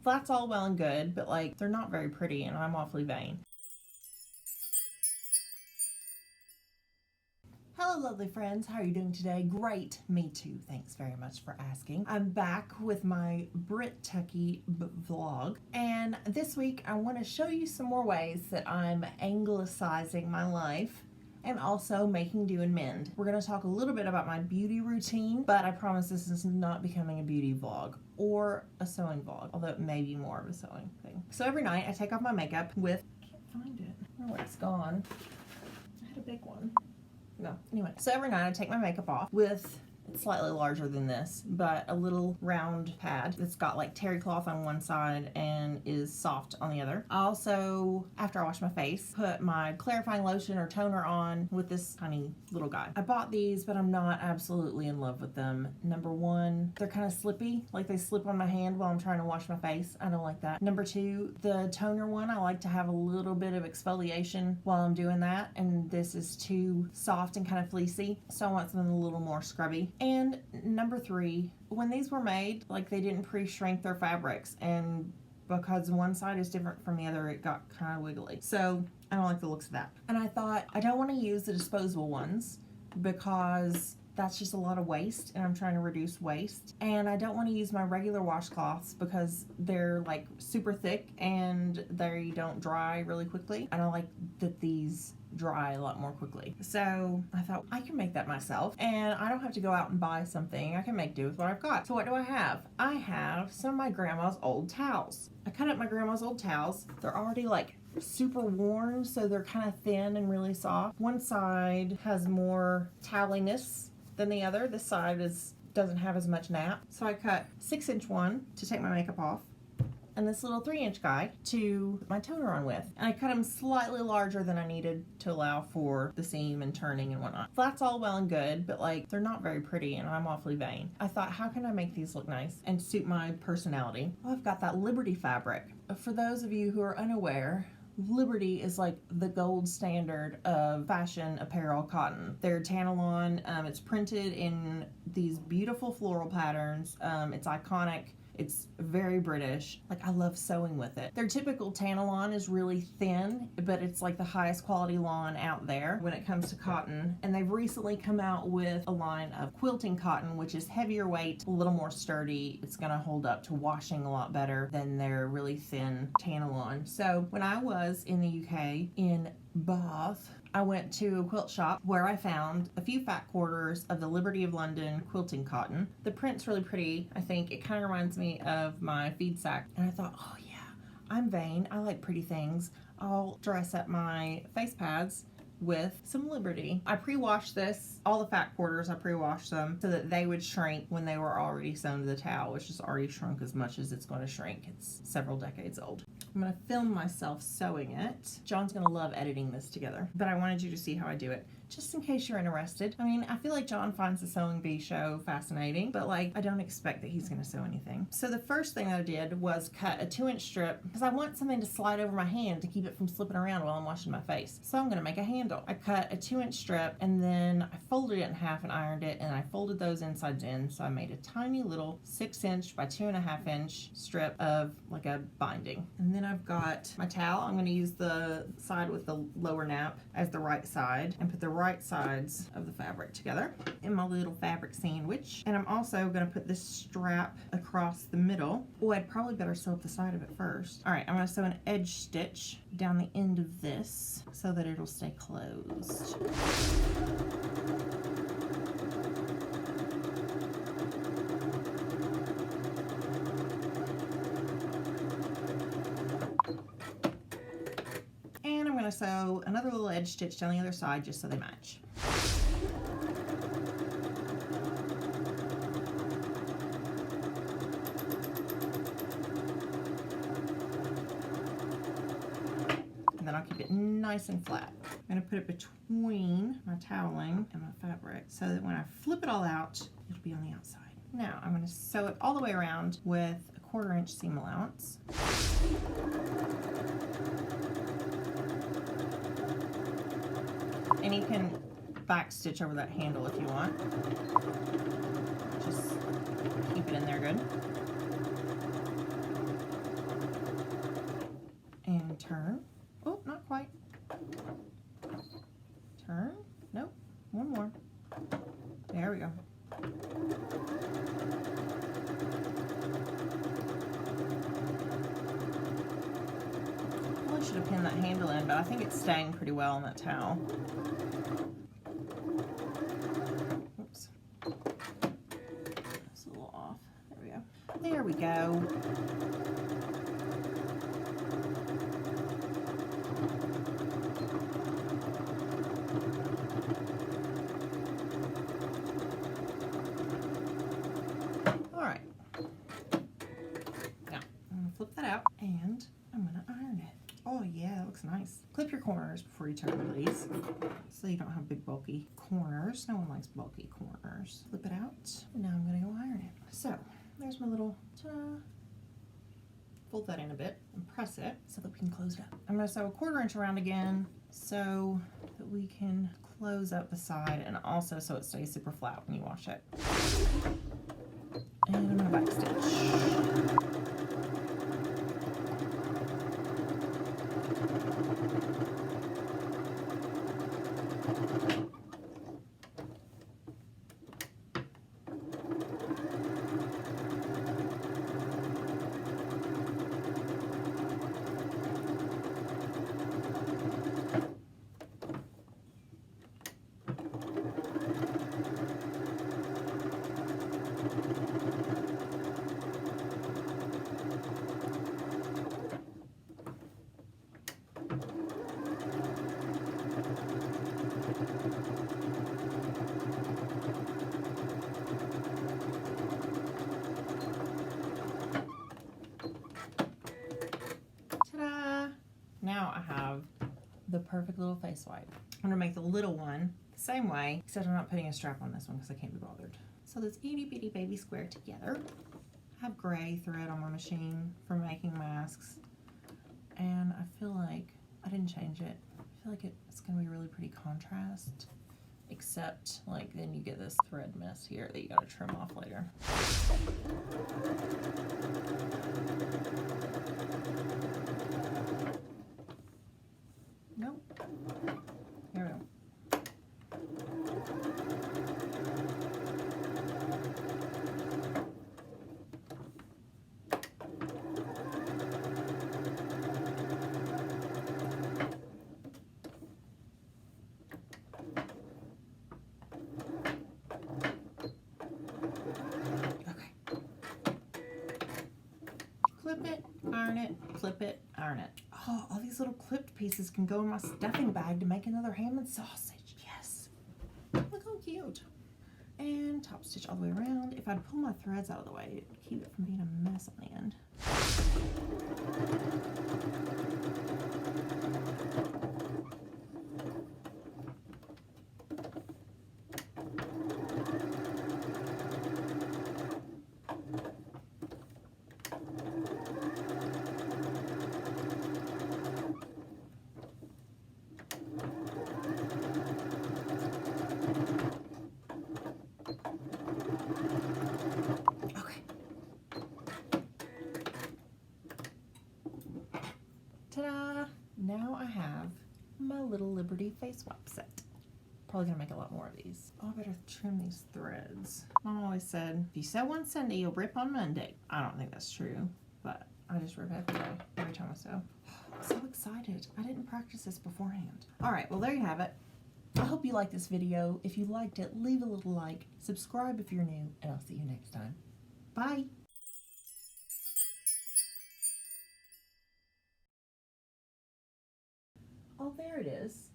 That's all well and good, but like they're not very pretty and I'm awfully vain. Hello lovely friends, how are you doing today? Great, me too, thanks very much for asking. I'm back with my Brit-Tucky vlog, and this week I want to show you some more ways that I'm anglicizing my life and also making do and mend. We're going to talk a little bit about my beauty routine, but I promise this is not becoming a beauty vlog or a sewing vlog, although it may be more of a sewing thing. So every night I take off my makeup with, I can't find it, oh it's gone, I had a big one. No, anyway, so every night I take my makeup off with, it's slightly larger than this, but a little round pad that's got like terry cloth on one side and is soft on the other. I also, after I wash my face, put my clarifying lotion or toner on with this tiny little guy. I bought these, but I'm not absolutely in love with them. Number one, they're kind of slippy, like they slip on my hand while I'm trying to wash my face. I don't like that. Number two, the toner one, I like to have a little bit of exfoliation while I'm doing that, and this is too soft and kind of fleecy, so I want something a little more scrubby. And number three, when these were made, like they didn't pre-shrink their fabrics, and because one side is different from the other, it got kind of wiggly. So I don't like the looks of that. And I thought I don't want to use the disposable ones because that's just a lot of waste and I'm trying to reduce waste. And I don't want to use my regular washcloths because they're like super thick and they don't dry really quickly. I don't like that these dry a lot more quickly. So I thought I can make that myself and I don't have to go out and buy something. I can make do with what I've got. So what do I have? I have some of my grandma's old towels. I cut up my grandma's old towels. They're already like super worn, so they're kind of thin and really soft. One side has more toweliness than the other. This side doesn't have as much nap. So I cut 6-inch one to take my makeup off, and this little 3-inch guy to put my toner on with. And I cut them slightly larger than I needed to allow for the seam and turning and whatnot. That's all well and good, but like they're not very pretty and I'm awfully vain. I thought, how can I make these look nice and suit my personality? Well, I've got that Liberty fabric. For those of you who are unaware, Liberty is like the gold standard of fashion apparel cotton. They're Tantalon. It's printed in these beautiful floral patterns. It's iconic. It's very British. Like, I love sewing with it. Their typical Tantalon is really thin, but it's like the highest quality lawn out there when it comes to cotton. And they've recently come out with a line of quilting cotton, which is heavier weight, a little more sturdy. It's gonna hold up to washing a lot better than their really thin Tantalon. So when I was in the UK, in Bath, I went to a quilt shop where I found a few fat quarters of the Liberty of London quilting cotton. The print's really pretty. I think it kind of reminds me of my feed sack. And I thought, oh yeah, I'm vain. I like pretty things. I'll dress up my face pads with some Liberty. I pre-washed this, all the fat quarters, I pre-washed them so that they would shrink when they were already sewn to the towel, which has already shrunk as much as it's going to shrink. It's several decades old. I'm going to film myself sewing it. John's going to love editing this together, but I wanted you to see how I do it, just in case you're interested. I mean, I feel like John finds the Sewing Bee show fascinating, but like, I don't expect that he's going to sew anything. So the first thing I did was cut a 2-inch strip because I want something to slide over my hand to keep it from slipping around while I'm washing my face. So I'm going to make a handle. I cut a 2-inch strip and then I folded it in half and ironed it, and I folded those insides in. So I made a tiny little 6-inch by 2.5-inch strip of like a binding. And then I've got my towel. I'm going to use the side with the lower nap as the right side and put the right sides of the fabric together in my little fabric sandwich. And I'm also going to put this strap across the middle. Oh, I'd probably better sew up the side of it first. All right, I'm going to sew an edge stitch down the end of this so that it'll stay closed. And I'm going to sew another little edge stitch down the other side just so they match. And then I'll keep it nice and flat. I'm going to put it between my toweling and my fabric so that when I flip it all out, it'll be on the outside. Now I'm going to sew it all the way around with a 1/4-inch seam allowance. And you can back stitch over that handle if you want. Just keep it in there good. There we go. Probably should have pinned that handle in, but I think it's staying pretty well on that towel. Oops. It's a little off. There we go. There we go. Alright. Now, I'm going to flip that out and I'm going to iron it. Oh yeah, it looks nice. Clip your corners before you turn, please, so you don't have big bulky corners. No one likes bulky corners. Flip it out. And now I'm going to go iron it. So, there's my little ta-da. Fold that in a bit and press it so that we can close it up. I'm going to sew a 1/4 inch around again so that we can close up the side, and also so it stays super flat when you wash it. And I'm going to backstitch. Now I have the perfect little face wipe. I'm going to make the little one the same way, except I'm not putting a strap on this one because I can't be bothered. So this itty bitty baby square together. I have gray thread on my machine for making masks, and I feel like I didn't change it. I feel like it's going to be really pretty contrast, except like then you get this thread mess here that you got to trim off later. Nope. Here we go. Okay. Clip it, iron it, clip it, iron it. Oh, all these little clipped pieces can go in my stuffing bag to make another ham and sausage. Yes. Look how cute. And top stitch all the way around. If I'd pull my threads out of the way, it would keep it from being a mess on the end. Ta-da! Now I have my little Liberty face wipe set. Probably gonna make a lot more of these. Oh, I better trim these threads. Mom always said, if you sew on Sunday, you'll rip on Monday. I don't think that's true, but I just rip every time I sew. I'm so excited. I didn't practice this beforehand. All right, well, there you have it. I hope you liked this video. If you liked it, leave a little like, subscribe if you're new, and I'll see you next time. Bye! Oh, there it is.